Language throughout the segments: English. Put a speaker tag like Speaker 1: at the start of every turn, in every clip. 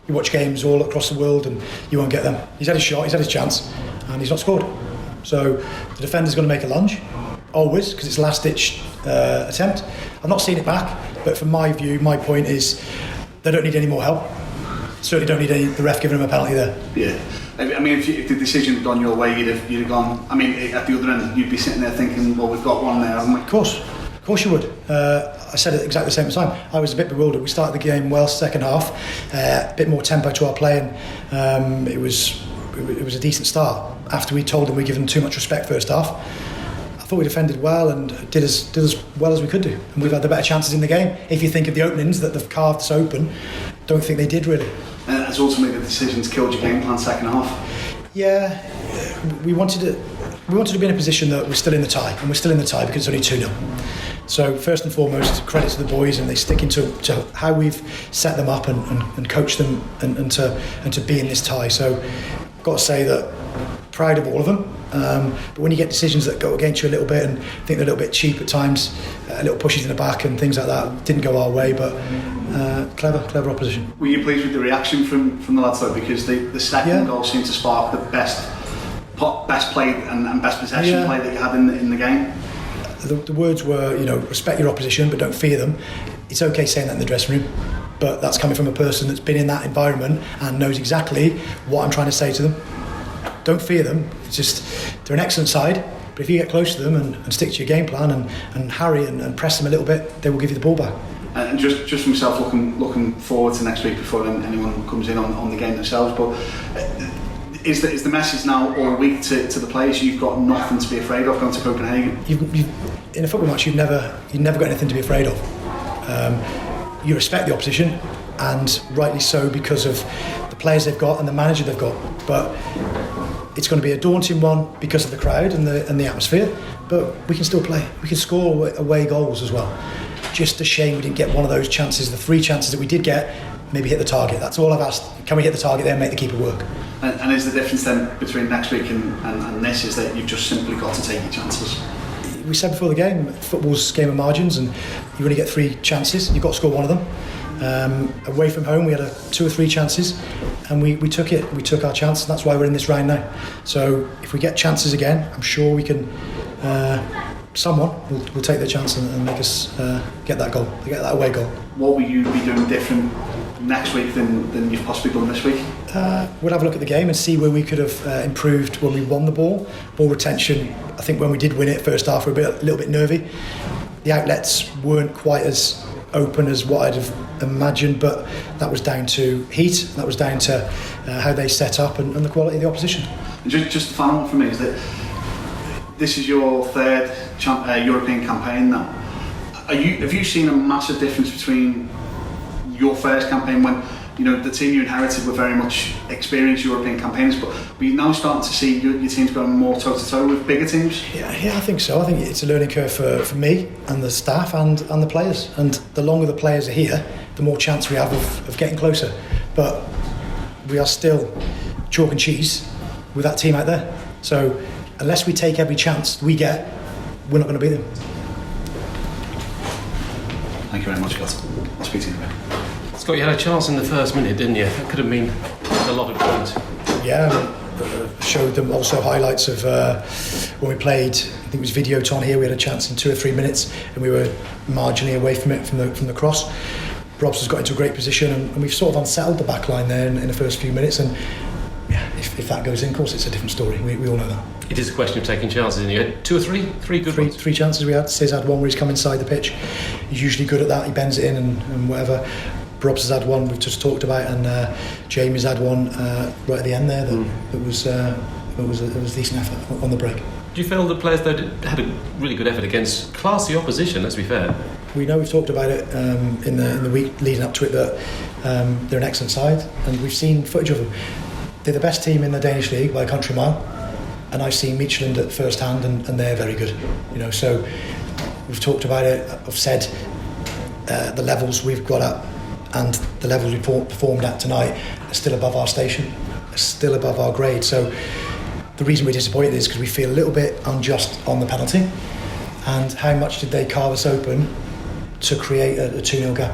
Speaker 1: You watch games all across the world and you won't get them. He's had his shot, he's had his chance, and he's not scored. So the defender's going to make a lunge, always, because it's a last-ditch attempt. I've not seen it back, but from my view, my point is they don't need any more help. Certainly don't need the ref giving them a penalty there.
Speaker 2: Yeah. I mean, if the decision had gone your way, you'd have gone. I mean, at the other end, you'd be sitting there thinking, well, we've got one there, haven't we?
Speaker 1: Of course you would. I said it exactly the same time. I was a bit bewildered. We started the game well, second half, a bit more tempo to our play, and it was a decent start. After we told them we'd given them too much respect first half, I thought we defended well and did as well as we could do. And we've had the better chances in the game. If you think of the openings that they've carved us open, don't think they did really.
Speaker 2: And that's ultimately the decision's killed your game plan second half.
Speaker 1: Yeah, we wanted to be in a position that we're still in the tie, and we're still in the tie because it's only 2-0. So first and foremost, credit to the boys, and they stick into how we've set them up and coached them and to be in this tie. So I've got to say that proud of all of them. But when you get decisions that go against you a little bit and think they're a little bit cheap at times, little pushes in the back and things like that, didn't go our way, but clever opposition.
Speaker 2: Were you pleased with the reaction from the lads though? Because the second goal seemed to spark the best play and best possession play that you had in the game.
Speaker 1: The words were, respect your opposition, but don't fear them. It's okay saying that in the dressing room, but that's coming from a person that's been in that environment and knows exactly what I'm trying to say to them. Don't fear them. It's just they're an excellent side, but if you get close to them and stick to your game plan and harry and press them a little bit, they will give you the ball back.
Speaker 2: And just for myself, looking forward to next week before anyone comes in on the game themselves, but is the message now all week to the players, you've got nothing to be afraid of going to Copenhagen?
Speaker 1: In a football match, you've never got anything to be afraid of. You respect the opposition, and rightly so, because of the players they've got and the manager they've got. But it's going to be a daunting one because of the crowd and the atmosphere. But we can still play. We can score away goals as well. Just a shame we didn't get one of those chances, the 3 chances that we did get, maybe hit the target. That's all I've asked. Can we hit the target there and make the keeper work?
Speaker 2: And is the difference then between next week and this is that you've just simply got to take your chances?
Speaker 1: We said before the game, football's a game of margins, and you only get 3 chances. You've got to score one of them. Away from home, we had 2 or 3 chances, and we took it. We took our chance, and that's why we're in this round now. So if we get chances again, I'm sure we can. Someone will take their chance and make us get that goal, get that away goal. What will you be doing different next week than you've possibly done this week? We'll have a look at the game and see where we could have improved when we won the ball retention. I think when we did win it first half, we were a little bit nervy. The outlets weren't quite as open as what I'd have imagined, but that was down to heat, that was down to how they set up and the quality of the opposition. And just the final one for me is that this is your 3rd European campaign now. Have you seen a massive difference between your first campaign when the team you inherited were very much experienced European campaigns, but you're now starting to see your teams going more toe-to-toe with bigger teams? Yeah, I think so. I think it's a learning curve for me and the staff and the players. And the longer the players are here, the more chance we have of getting closer. But we are still chalk and cheese with that team out there. So unless we take every chance we get, we're not going to beat them. Thank you very much, Scott. I'll speak to you in a bit.
Speaker 3: Scott, you had a chance in the first minute, didn't you? That could have been a lot of points.
Speaker 1: Yeah, showed them also highlights of when we played. I think it was Videoton here. We had a chance in 2 or 3 minutes, and we were marginally away from it from the cross. Robs has got into a great position, and we've sort of unsettled the back line there in the first few minutes. And yeah, if that goes in, of course, it's a different story. We all know that.
Speaker 3: It is a question of taking chances, and you had 2 or 3 good ones. 3
Speaker 1: chances we had. Sis had one where he's come inside the pitch. He's usually good at that. He bends it in and whatever. Robs has had one we've just talked about, and Jamie's had one right at the end there that was a decent effort on the break.
Speaker 3: Do you feel the players though had a really good effort against classy opposition? Let's be fair.
Speaker 1: We know we've talked about it in the week leading up to it that they're an excellent side, and we've seen footage of them. They're the best team in the Danish league by a country mile, and I've seen Midtjylland at first hand, and they're very good. So we've talked about it. I've said the levels we've got at and the levels we performed at tonight are still above our station, are still above our grade. So the reason we're disappointed is because we feel a little bit unjust on the penalty, and how much did they carve us open to create a 2-0 gap.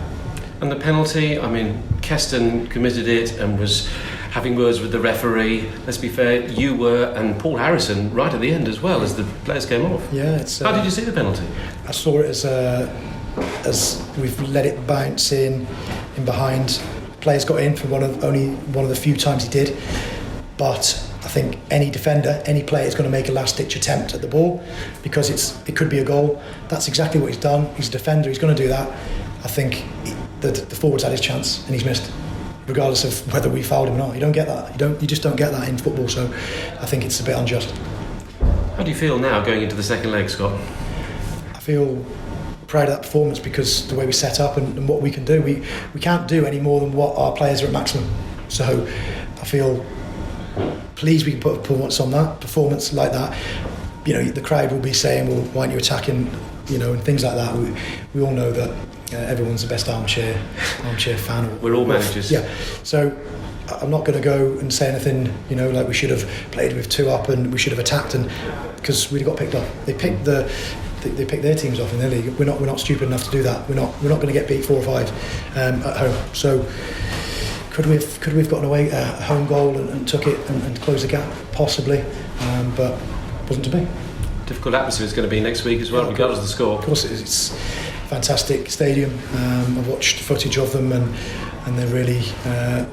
Speaker 3: And the penalty, I mean, Keston committed it and was having words with the referee. Let's be fair, you were, and Paul Harrison, right at the end as well, as the players came off.
Speaker 1: Yeah, it's.
Speaker 3: How did you see the penalty?
Speaker 1: I saw it as we've let it bounce in behind. Players got in for only one of the few times he did, but I think any defender, any player is going to make a last-ditch attempt at the ball because it could be a goal. That's exactly what he's done. He's a defender. He's going to do that. I think the forward's had his chance and he's missed, regardless of whether we fouled him or not. You don't get that. You just don't get that in football. So I think it's a bit unjust.
Speaker 3: How do you feel now going into the second leg, Scott?
Speaker 1: I feel proud of that performance because the way we set up and what we can do, we can't do any more than what our players are at maximum. So I feel pleased we can put a performance like that. You know, the crowd will be saying, well, why aren't you attacking, you know, and things like that. We all know that everyone's the best armchair fan.
Speaker 3: We're all managers.
Speaker 1: Yeah. So I'm not going to go and say anything, you know, like we should have played with 2 up and we should have attacked, and because we got picked off. They picked their teams off in their league. We're not stupid enough to do that. We're not going to get beat 4 or 5 at home. So could we have gotten away a home goal and took it and closed the gap? Possibly, but wasn't to be.
Speaker 3: Difficult atmosphere is going to be next week as well, regardless of the score.
Speaker 1: Of course it is. It's a fantastic stadium. I've watched footage of them and they're really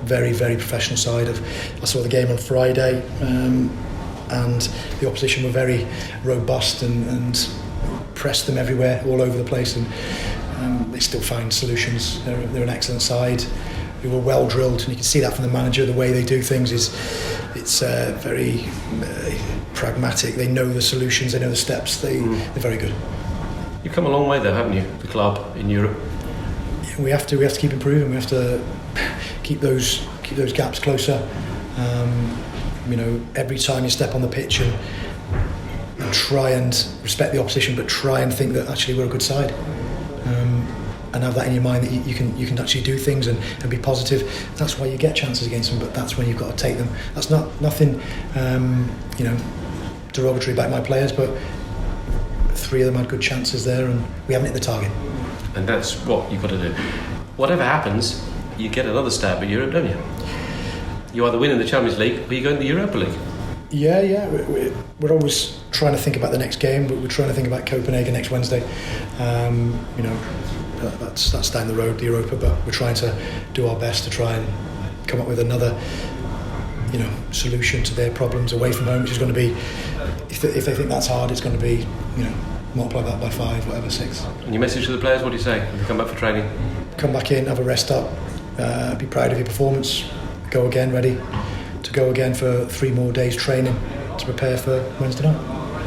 Speaker 1: very, very professional side. I saw the game on Friday and the opposition were very robust and pressed them everywhere, all over the place, and they still find solutions. They're an excellent side. We were well drilled, and you can see that from the manager. The way they do things it's very pragmatic. They know the solutions, they know the steps. They're very good.
Speaker 3: You've come a long way though, haven't you, the club in Europe?
Speaker 1: Yeah, we have to keep improving. We have to keep those gaps closer. You know, every time you step on the pitch and try and respect the opposition, but try and think that actually we're a good side, and have that in your mind that you can actually do things and be positive. That's why you get chances against them, but that's when you've got to take them. That's nothing you know, derogatory about my players, but 3 of them had good chances there and we haven't hit the target.
Speaker 3: And that's what you've got to do. Whatever happens, you get another stab at Europe, don't you? You either win in the Champions League or you go in the Europa League.
Speaker 1: Yeah. We're always trying to think about the next game, but we're trying to think about Copenhagen next Wednesday. You know, that's down the road, the Europa, but we're trying to do our best to try and come up with another, you know, solution to their problems away from home, which is going to be, if they think that's hard, it's going to be, you know, multiply that by 5, whatever, 6.
Speaker 3: And your message to the players, what do you say when they come back for training?
Speaker 1: Come back in, have a rest up, be proud of your performance, go again, ready to go again for 3 more days training to prepare for Wednesday night.